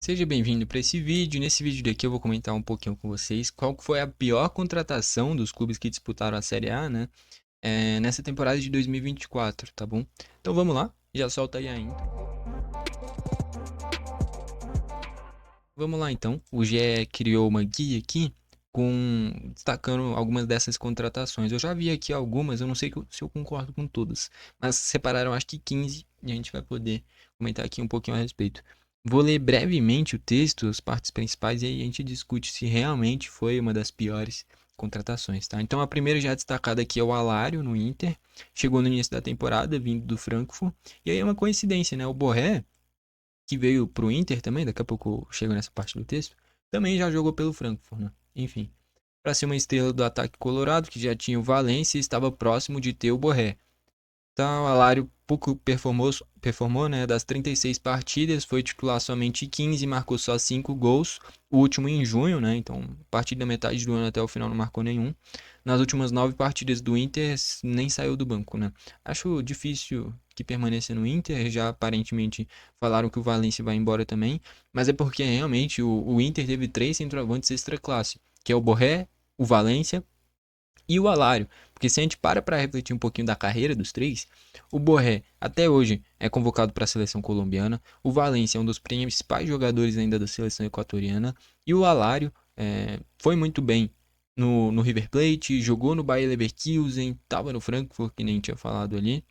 Seja bem-vindo para esse vídeo. Nesse vídeo daqui eu vou comentar um pouquinho com vocês qual que foi a pior contratação dos clubes que disputaram a Série A, né? Nessa temporada de 2024, tá bom? Então vamos lá, já solta aí a intro. Vamos lá então. O GE criou uma guia aqui com destacando algumas dessas contratações. Eu já vi aqui algumas, eu não sei se eu concordo com todas, mas separaram acho que 15 e a gente vai poder comentar aqui um pouquinho a respeito. Vou ler brevemente o texto, as partes principais, e aí a gente discute se realmente foi uma das piores contratações, tá? Então a primeira já destacada aqui é o Alário no Inter, chegou no início da temporada, vindo do Frankfurt, e aí é uma coincidência, né? O Borré que veio pro Inter também, daqui a pouco eu chego nessa parte do texto, também já jogou pelo Frankfurt, né? Enfim, para ser uma estrela do ataque colorado, que já tinha o Valencia e estava próximo de ter o Borré. Então, o Alário pouco performou, né? Das 36 partidas, foi titular somente 15 e marcou só 5 gols. O último em junho, né? Então, a partir da metade do ano até o final não marcou nenhum. Nas últimas 9 partidas do Inter, nem saiu do banco, né? Acho difícil que permaneça no Inter. Já aparentemente falaram que o Valencia vai embora também. Mas é porque realmente o Inter teve 3 centroavantes extra-classe, que é o Borré, o Valencia e o Alário. Porque se a gente para refletir um pouquinho da carreira dos três, o Borré até hoje é convocado para a seleção colombiana, o Valencia é um dos principais jogadores ainda da seleção equatoriana, e o Alário foi muito bem no River Plate, jogou no Bayer Leverkusen, estava no Frankfurt, que nem tinha falado ali.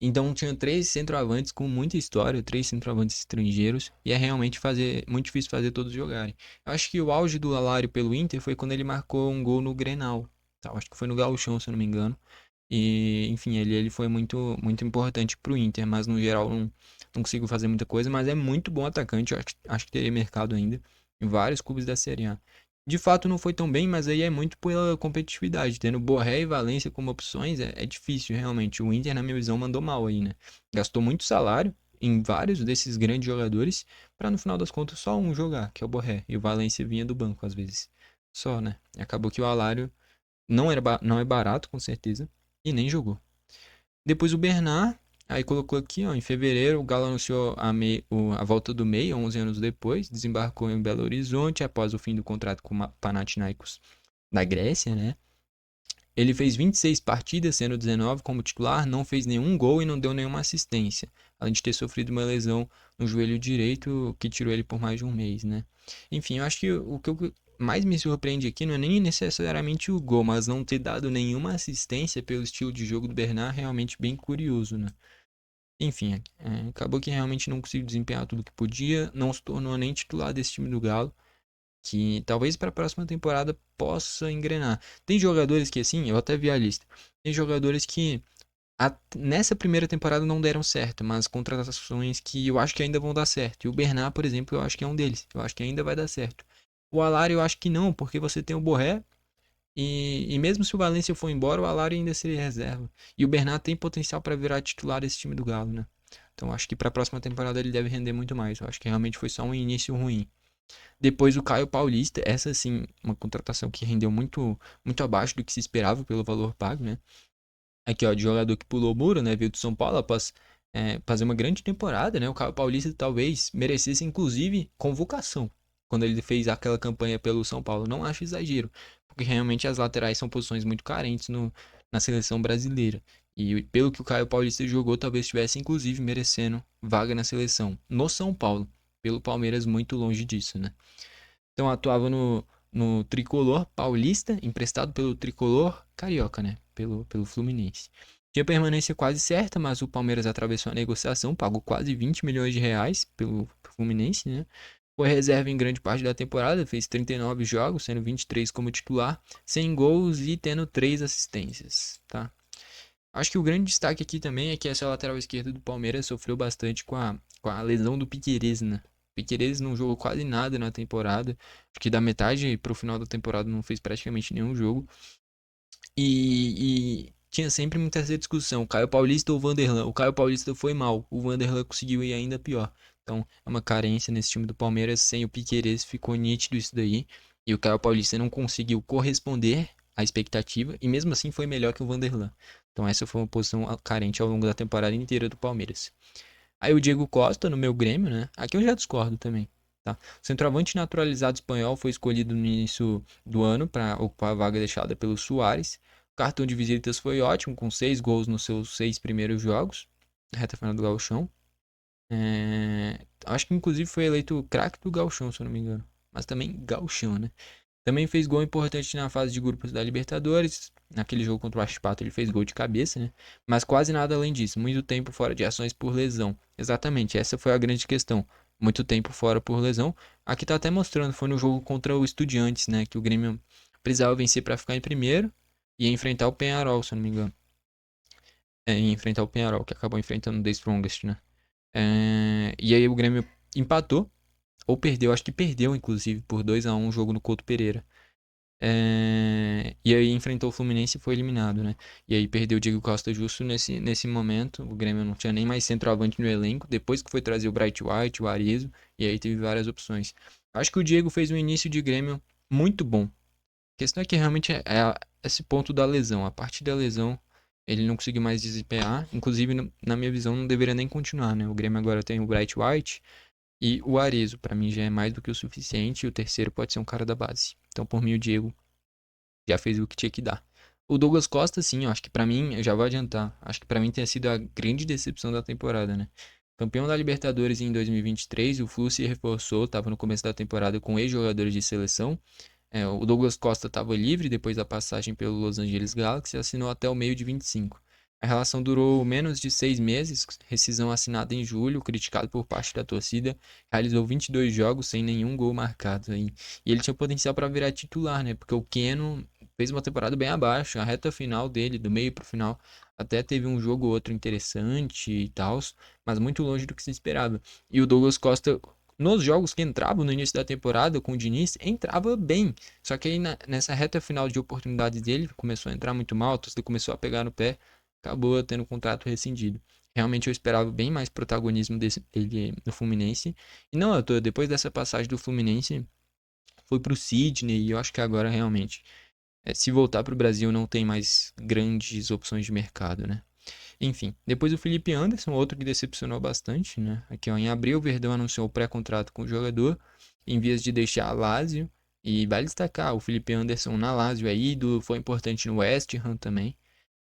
Então tinha 3 centroavantes com muita história, 3 centroavantes estrangeiros, e é realmente muito difícil fazer todos jogarem. Eu acho que o auge do Alário pelo Inter foi quando ele marcou um gol no Grenal. Tá, acho que foi no Gauchão, se eu não me engano. E, enfim, ele foi muito importante pro Inter, mas no geral não consigo fazer muita coisa, mas é muito bom atacante, eu acho que teria mercado ainda em vários clubes da Série A. De fato não foi tão bem, mas aí é muito pela competitividade, tendo Borré e Valência como opções, é difícil realmente. O Inter, na minha visão, mandou mal aí, né? Gastou muito salário em vários desses grandes jogadores, para no final das contas só um jogar, que é o Borré, e o Valência vinha do banco às vezes. Só, né? E acabou que o Alário não é barato, com certeza, e nem jogou. Depois o Bernard, aí colocou aqui, ó, em fevereiro, o Galo anunciou a volta do Meia, 11 anos depois, desembarcou em Belo Horizonte após o fim do contrato com o Panathinaikos da Grécia, né? Ele fez 26 partidas, sendo 19 como titular, não fez nenhum gol e não deu nenhuma assistência, além de ter sofrido uma lesão no joelho direito que tirou ele por mais de um mês, né? Enfim, eu acho que o que mais me surpreende aqui não é nem necessariamente o gol, mas não ter dado nenhuma assistência pelo estilo de jogo do Bernard, realmente bem curioso, né? Enfim, acabou que realmente não conseguiu desempenhar tudo que podia, não se tornou nem titular desse time do Galo, que talvez para a próxima temporada possa engrenar. Tem jogadores que, assim, eu até vi a lista, tem jogadores que nessa primeira temporada não deram certo, mas contratações que eu acho que ainda vão dar certo. E o Bernard, por exemplo, eu acho que é um deles. Eu acho que ainda vai dar certo. O Alário eu acho que não, porque você tem o Borré e mesmo se o Valencia for embora, o Alário ainda seria reserva. E o Bernard tem potencial para virar titular desse time do Galo, né? Então acho que para a próxima temporada ele deve render muito mais. Eu acho que realmente foi só um início ruim. Depois o Caio Paulista, essa sim, uma contratação que rendeu muito abaixo do que se esperava pelo valor pago, né? Aqui, ó, de jogador que pulou o muro, né? Veio do São Paulo após fazer uma grande temporada, né? O Caio Paulista talvez merecesse, inclusive, convocação quando ele fez aquela campanha pelo São Paulo. Não acho exagero, porque realmente as laterais são posições muito carentes na seleção brasileira. E pelo que o Caio Paulista jogou, talvez estivesse, inclusive, merecendo vaga na seleção. No São Paulo. Pelo Palmeiras, muito longe disso, né? Então atuava no Tricolor Paulista, emprestado pelo Tricolor Carioca, né? Pelo Fluminense. Tinha permanência quase certa, mas o Palmeiras atravessou a negociação, pagou quase 20 milhões de reais pelo Fluminense, né? Foi reserva em grande parte da temporada, fez 39 jogos, sendo 23 como titular, 100 gols e tendo 3 assistências, tá? Acho que o grande destaque aqui também é que essa lateral esquerda do Palmeiras sofreu bastante com a lesão do Piquerez, né? Piquerez não jogou quase nada na temporada. Acho que da metade pro final da temporada não fez praticamente nenhum jogo. E tinha sempre muita essa discussão: Caio Paulista ou Vanderlan? O Caio Paulista foi mal, o Vanderlan conseguiu ir ainda pior. Então é uma carência nesse time do Palmeiras. Sem o Piquerez ficou nítido isso daí. E o Caio Paulista não conseguiu corresponder à expectativa. E mesmo assim foi melhor que o Vanderlan. Então essa foi uma posição carente ao longo da temporada inteira do Palmeiras. Aí o Diego Costa no meu Grêmio, né? Aqui eu já discordo também, tá? O centroavante naturalizado espanhol foi escolhido no início do ano para ocupar a vaga deixada pelo Suárez. O cartão de visitas foi ótimo, com 6 gols nos seus 6 primeiros jogos, na reta final do Gauchão. Acho que inclusive foi eleito o craque do Gauchão, se eu não me engano. Mas também Gauchão, né? Também fez gol importante na fase de grupos da Libertadores. Naquele jogo contra o Achipato ele fez gol de cabeça, né? Mas quase nada além disso. Muito tempo fora de ações por lesão. Exatamente, essa foi a grande questão. Muito tempo fora por lesão. Aqui tá até mostrando, foi no jogo contra o Estudiantes, né? Que o Grêmio precisava vencer para ficar em primeiro e ia enfrentar o Penharol, se eu não me engano. Ia enfrentar o Penharol, que acabou enfrentando o The Strongest, né? E aí o Grêmio empatou, ou perdeu, acho que perdeu, inclusive, por 2-1 o jogo no Couto Pereira. E aí enfrentou o Fluminense e foi eliminado, né? E aí perdeu o Diego Costa justo nesse momento. O Grêmio não tinha nem mais centroavante no elenco. Depois que foi trazer o Bright White, o Arizo, e aí teve várias opções. Acho que o Diego fez um início de Grêmio muito bom. A questão é que realmente é esse ponto da lesão. A partir da lesão, ele não conseguiu mais desempenhar. Inclusive, na minha visão, não deveria nem continuar, né? O Grêmio agora tem o Bright White e o Arizo. Pra mim já é mais do que o suficiente. E o terceiro pode ser um cara da base. Então, por mim, o Diego já fez o que tinha que dar. O Douglas Costa, sim, eu acho que pra mim, eu já vou adiantar, acho que pra mim tem sido a grande decepção da temporada, né? Campeão da Libertadores em 2023, o Flu se reforçou, tava no começo da temporada com ex-jogadores de seleção. O Douglas Costa estava livre depois da passagem pelo Los Angeles Galaxy e assinou até o meio de 25. A relação durou menos de 6 meses, rescisão assinada em julho, criticado por parte da torcida, realizou 22 jogos sem nenhum gol marcado. E ele tinha potencial para virar titular, né? Porque o Keno fez uma temporada bem abaixo, a reta final dele, do meio para o final, até teve um jogo ou outro interessante e tal, mas muito longe do que se esperava. E o Douglas Costa, nos jogos que entravam no início da temporada com o Diniz, entrava bem. Só que aí nessa reta final de oportunidades dele, começou a entrar muito mal, a torcida começou a pegar no pé, acabou tendo o contrato rescindido. Realmente eu esperava bem mais protagonismo dele no Fluminense. E não, depois dessa passagem do Fluminense, foi pro Sidney e eu acho que agora realmente, se voltar pro Brasil, não tem mais grandes opções de mercado, né? Enfim, depois o Felipe Anderson, outro que decepcionou bastante, né? Aqui, ó, em abril, o Verdão anunciou o pré-contrato com o jogador, em vez de deixar a Lazio. E vale destacar, o Felipe Anderson na Lazio é ídolo, foi importante no West Ham também.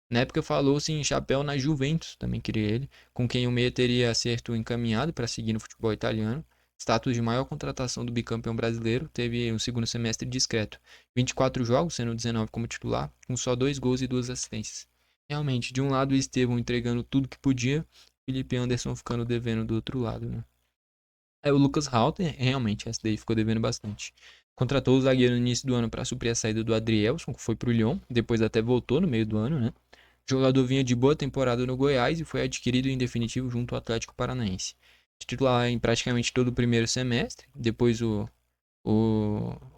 Na época falou-se em chapéu na Juventus, também queria ele, com quem o meia teria acerto encaminhado para seguir no futebol italiano. Status de maior contratação do bicampeão brasileiro, teve um segundo semestre discreto. 24 jogos, sendo 19 como titular, com só 2 gols e 2 assistências. Realmente, de um lado o Estevão entregando tudo que podia, Felipe Anderson ficando devendo do outro lado, né? O Lucas Halter, realmente, essa daí ficou devendo bastante. Contratou o zagueiro no início do ano para suprir a saída do Adrielson, que foi pro Lyon, depois até voltou no meio do ano, né? O jogador vinha de boa temporada no Goiás e foi adquirido em definitivo junto ao Atlético Paranaense. Titular em praticamente todo o primeiro semestre, depois o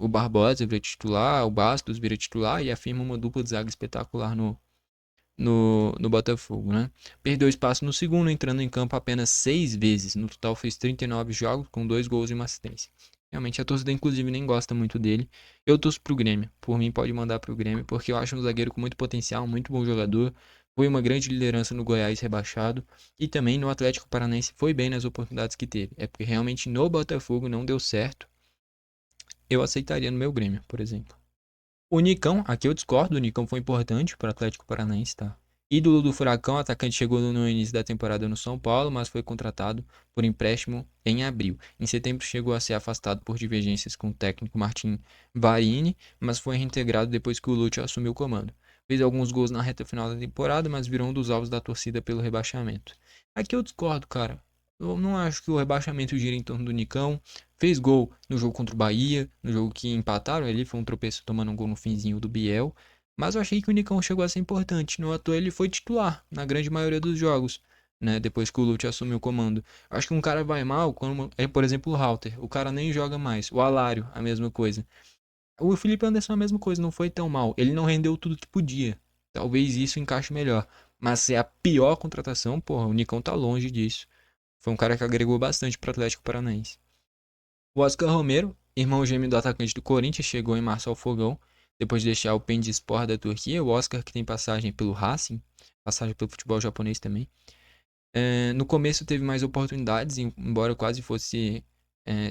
Barbosa vira titular, o Bastos vira titular e afirma uma dupla de zaga espetacular no Botafogo, né? Perdeu espaço no segundo, entrando em campo apenas 6 vezes. No total fez 39 jogos, com 2 gols e uma assistência. Realmente a torcida, inclusive, nem gosta muito dele. Eu torço pro Grêmio. Por mim, pode mandar pro Grêmio, porque eu acho um zagueiro com muito potencial, muito bom jogador. Foi uma grande liderança no Goiás rebaixado. E também no Atlético Paranaense foi bem nas oportunidades que teve. É porque realmente no Botafogo não deu certo. Eu aceitaria no meu Grêmio, por exemplo. O Nicão, aqui eu discordo, o Nicão foi importante para o Atlético Paranaense, tá? Ídolo do Furacão, o atacante chegou no início da temporada no São Paulo, mas foi contratado por empréstimo em abril. Em setembro chegou a ser afastado por divergências com o técnico Martin Varini, mas foi reintegrado depois que o Lúcio assumiu o comando. Fez alguns gols na reta final da temporada, mas virou um dos alvos da torcida pelo rebaixamento. Aqui eu discordo, cara. Eu não acho que o rebaixamento gira em torno do Nicão. Fez gol no jogo contra o Bahia, no jogo que empataram ali, foi um tropeço tomando um gol no finzinho do Biel. Mas eu achei que o Nicão chegou a ser importante. No ato ele foi titular na grande maioria dos jogos, né? Depois que o Lute assumiu o comando. Eu acho que um cara vai mal quando é, por exemplo, o Halter. O cara nem joga mais. O Alário, a mesma coisa. O Felipe Anderson, a mesma coisa, não foi tão mal. Ele não rendeu tudo que podia. Talvez isso encaixe melhor. Mas se é a pior contratação, porra, o Nicão tá longe disso. Foi um cara que agregou bastante pro Atlético Paranaense. O Oscar Romero, irmão gêmeo do atacante do Corinthians, chegou em março ao Fogão, depois de deixar o Pendispor da Turquia. O Oscar, que tem passagem pelo Racing, passagem pelo futebol japonês também. No começo teve mais oportunidades, embora quase fosse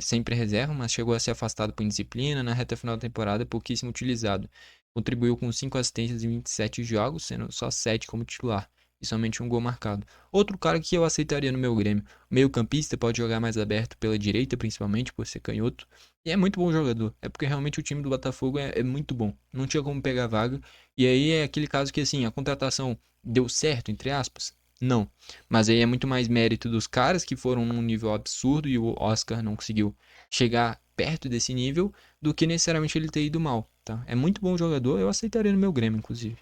sempre reserva, mas chegou a ser afastado por indisciplina. Na reta final da temporada, pouquíssimo utilizado. Contribuiu com 5 assistências em 27 jogos, sendo só 7 como titular e somente um gol marcado. Outro cara que eu aceitaria no meu Grêmio. Meio-campista, pode jogar mais aberto pela direita, principalmente por ser canhoto. E é muito bom jogador. É porque realmente o time do Botafogo é muito bom. Não tinha como pegar vaga. E aí é aquele caso que assim, a contratação deu certo, entre aspas? Não. Mas aí é muito mais mérito dos caras que foram num nível absurdo e o Oscar não conseguiu chegar perto desse nível do que necessariamente ele ter ido mal, tá? É muito bom jogador, eu aceitaria no meu Grêmio, inclusive.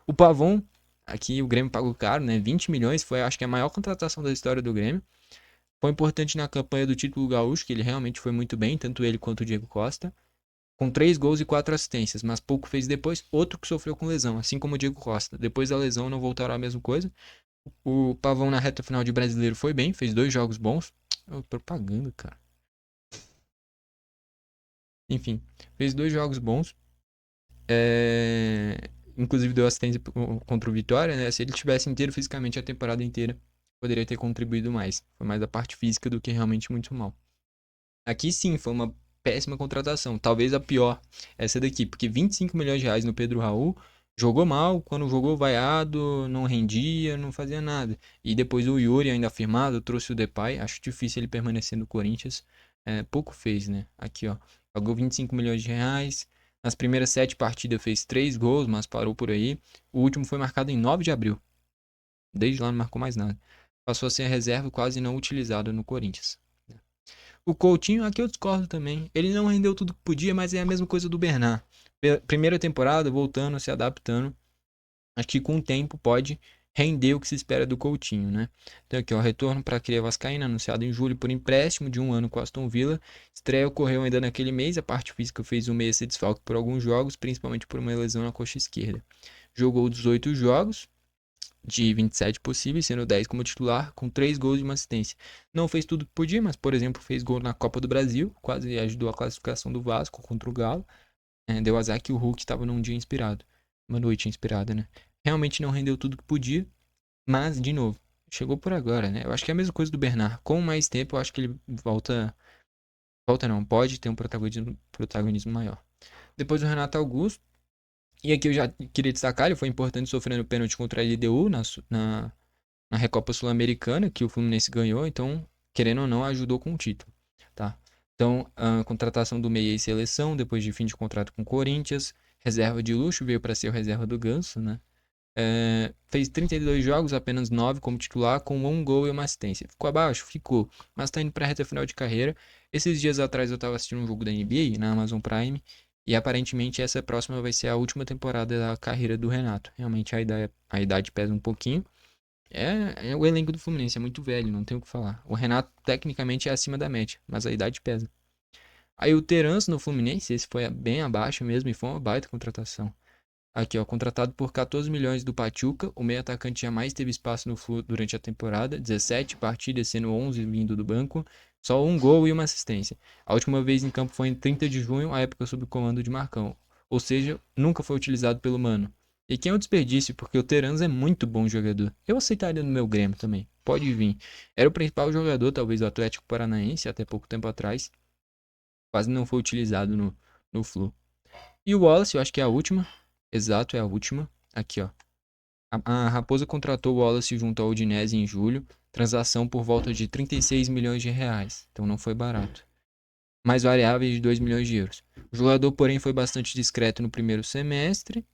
O Pavon, aqui o Grêmio pagou caro, né? 20 milhões, foi acho que a maior contratação da história do Grêmio. Foi importante na campanha do título gaúcho, que ele realmente foi muito bem, tanto ele quanto o Diego Costa. Com 3 gols e 4 assistências, mas pouco fez depois. Outro que sofreu com lesão, assim como o Diego Costa. Depois da lesão não voltaram a mesma coisa. O Pavão na reta final de brasileiro foi bem, fez 2 jogos bons. Oh, propaganda, cara. Enfim, fez 2 jogos bons. Inclusive deu assistência contra o Vitória, né? Se ele tivesse inteiro fisicamente a temporada inteira, poderia ter contribuído mais. Foi mais a parte física do que realmente muito mal. Aqui sim, foi uma péssima contratação. Talvez a pior, essa daqui, porque 25 milhões de reais no Pedro Raul, jogou mal, quando jogou vaiado, não rendia, não fazia nada. E depois o Yuri, ainda afirmado, trouxe o Depay. Acho difícil ele permanecer no Corinthians. Pouco fez, né? Aqui, ó. Pagou 25 milhões de reais. Nas primeiras 7 partidas fez 3 gols, mas parou por aí. O último foi marcado em 9 de abril. Desde lá não marcou mais nada. Passou a ser reserva quase não utilizado no Corinthians. O Coutinho, aqui eu discordo também. Ele não rendeu tudo que podia, mas é a mesma coisa do Bernard. Primeira temporada, voltando, se adaptando. Acho que com o tempo pode render o que se espera do Coutinho, né? Então aqui, ó, retorno para a cria vascaína, anunciado em julho por empréstimo de 1 ano com Aston Villa. Estreia ocorreu ainda naquele mês. A parte física fez o meia ser desfalque por alguns jogos, principalmente por uma lesão na coxa esquerda. Jogou 18 jogos, de 27 possíveis, sendo 10 como titular, com 3 gols e uma assistência. Não fez tudo que podia, mas, por exemplo, fez gol na Copa do Brasil, quase ajudou a classificação do Vasco contra o Galo. Deu azar que o Hulk estava num dia inspirado, uma noite inspirada, né? Realmente não rendeu tudo que podia, mas, de novo, chegou por agora, né? Eu acho que é a mesma coisa do Bernard. Com mais tempo, eu acho que ele volta. Volta não, pode ter um protagonismo maior. Depois o Renato Augusto. E aqui eu já queria destacar, ele foi importante sofrendo pênalti contra a LDU na Recopa Sul-Americana, que o Fluminense ganhou, então, querendo ou não, ajudou com o título, tá? Então, a contratação do meia e seleção, depois de fim de contrato com o Corinthians, reserva de luxo, veio para ser o reserva do Ganso, né? Fez 32 jogos, apenas 9 como titular, com 1 gol e uma assistência. Ficou abaixo? Ficou, mas tá indo pra reta final de carreira. Esses dias atrás eu tava assistindo um jogo da NBA na Amazon Prime, e aparentemente essa próxima vai ser a última temporada da carreira do Renato. Realmente a idade pesa um pouquinho, o elenco do Fluminense é muito velho, não tem o que falar. O Renato, tecnicamente, é acima da média, mas a idade pesa. Aí o Terence no Fluminense, esse foi bem abaixo mesmo e foi uma baita contratação. Aqui, ó, contratado por 14 milhões do Pachuca, o meio atacante jamais teve espaço no Flu durante a temporada, 17 partidas, sendo 11 vindo do banco, só 1 gol e uma assistência. A última vez em campo foi em 30 de junho, a época sob o comando de Marcão. Ou seja, nunca foi utilizado pelo Mano. E que é um desperdício, porque o Terans é muito bom jogador. Eu aceitaria no meu Grêmio também. Pode vir. Era o principal jogador, talvez, do Atlético Paranaense, até pouco tempo atrás. Quase não foi utilizado no Flu. E o Wallace, eu acho que é a última. Exato, é a última. Aqui, ó. A Raposa contratou o Wallace junto ao Udinese em julho. Transação por volta de 36 milhões de reais. Então não foi barato. Mais variáveis de 2 milhões de euros. O jogador, porém, foi bastante discreto no primeiro semestre.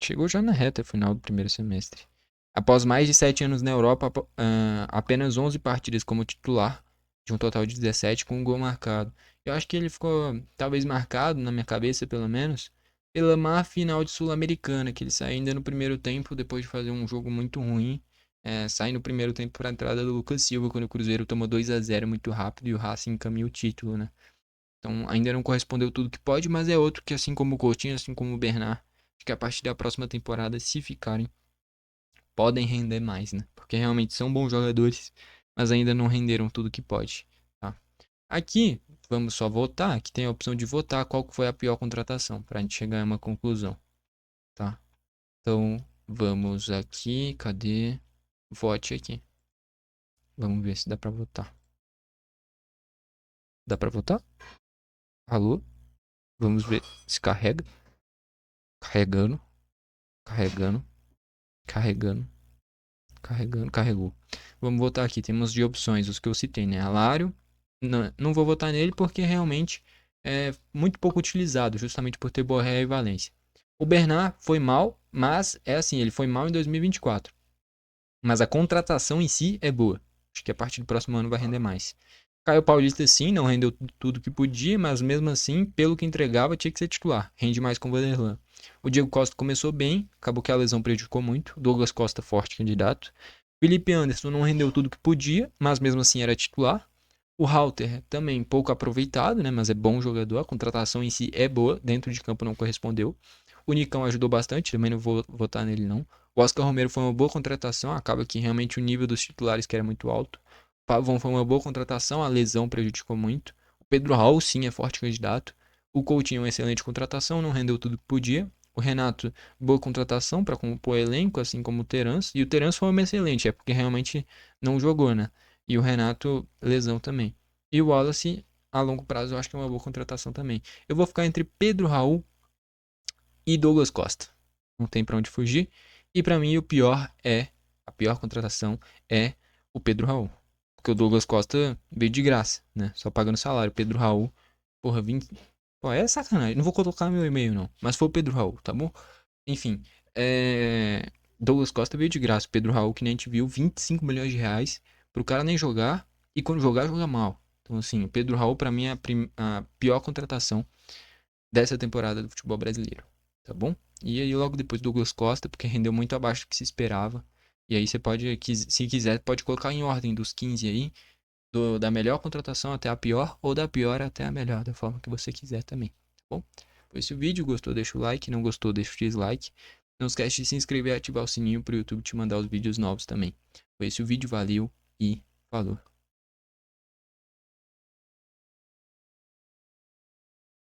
Chegou já na reta final do primeiro semestre. Após mais de 7 anos na Europa, apenas 11 partidas como titular, de um total de 17, com um gol marcado. Eu acho que ele ficou, talvez, marcado, na minha cabeça pelo menos, pela má final de Sul-Americana, que ele saiu ainda no primeiro tempo, depois de fazer um jogo muito ruim. Sai no primeiro tempo para a entrada do Lucas Silva, quando o Cruzeiro tomou 2-0 muito rápido e o Racing encaminha o título, né? Então ainda não correspondeu tudo que pode, mas é outro que, assim como o Coutinho, assim como o Bernard, acho que a partir da próxima temporada, se ficarem, podem render mais, né? Porque realmente são bons jogadores, mas ainda não renderam tudo que pode, tá? Aqui, vamos só votar, aqui tem a opção de votar qual que foi a pior contratação, pra gente chegar a uma conclusão, tá? Então, vamos aqui, cadê? Vote aqui. Vamos ver se dá pra votar. Dá pra votar? Alô? Vamos ver se carrega. Carregando, carregando, carregando, carregando, carregou. Vamos votar aqui. Temos de opções os que eu citei, né? Alário. Não vou votar nele porque realmente é muito pouco utilizado, justamente por ter Borré e Valência. O Bernard foi mal, mas é assim, ele foi mal em 2024. Mas a contratação em si é boa. Acho que a partir do próximo ano vai render mais. Caio Paulista sim, não rendeu tudo que podia, mas mesmo assim, pelo que entregava, tinha que ser titular. Rende mais com o Vanderlan. O Diego Costa começou bem, acabou que a lesão prejudicou muito. Douglas Costa, forte candidato. Felipe Anderson não rendeu tudo que podia, mas mesmo assim era titular. O Halter também pouco aproveitado, né? Mas é bom jogador. A contratação em si é boa, dentro de campo não correspondeu. O Nicão ajudou bastante, também não vou votar nele não. O Oscar Romero foi uma boa contratação, acaba que realmente o nível dos titulares que era muito alto. O Pavão foi uma boa contratação, a lesão prejudicou muito. O Pedro Raul, sim, é forte candidato. O Coutinho é uma excelente contratação, não rendeu tudo que podia. O Renato, boa contratação para compor elenco, assim como o Terence. E o Terence foi uma excelente, é porque realmente não jogou, né? E o Renato, lesão também. E o Wallace, a longo prazo, eu acho que é uma boa contratação também. Eu vou ficar entre Pedro Raul e Douglas Costa. Não tem pra onde fugir. E pra mim a pior contratação é o Pedro Raul. Porque o Douglas Costa veio de graça, né? Só pagando salário. O Pedro Raul, porra, 20. Pô, é sacanagem. Não vou colocar meu e-mail, não. Mas foi o Pedro Raul, tá bom? Enfim, Douglas Costa veio de graça. O Pedro Raul, que nem a gente viu, 25 milhões de reais pro cara nem jogar. E quando jogar, joga mal. Então, assim, o Pedro Raul, pra mim, é a pior contratação dessa temporada do futebol brasileiro, tá bom? E aí logo depois Douglas Costa, porque rendeu muito abaixo do que se esperava. E aí você pode, se quiser, pode colocar em ordem dos 15 aí, da melhor contratação até a pior, ou da pior até a melhor, da forma que você quiser também, tá bom? Foi esse o vídeo, gostou, deixa o like, não gostou, deixa o dislike. Não esquece de se inscrever e ativar o sininho para o YouTube te mandar os vídeos novos também. Foi esse o vídeo, valeu e falou!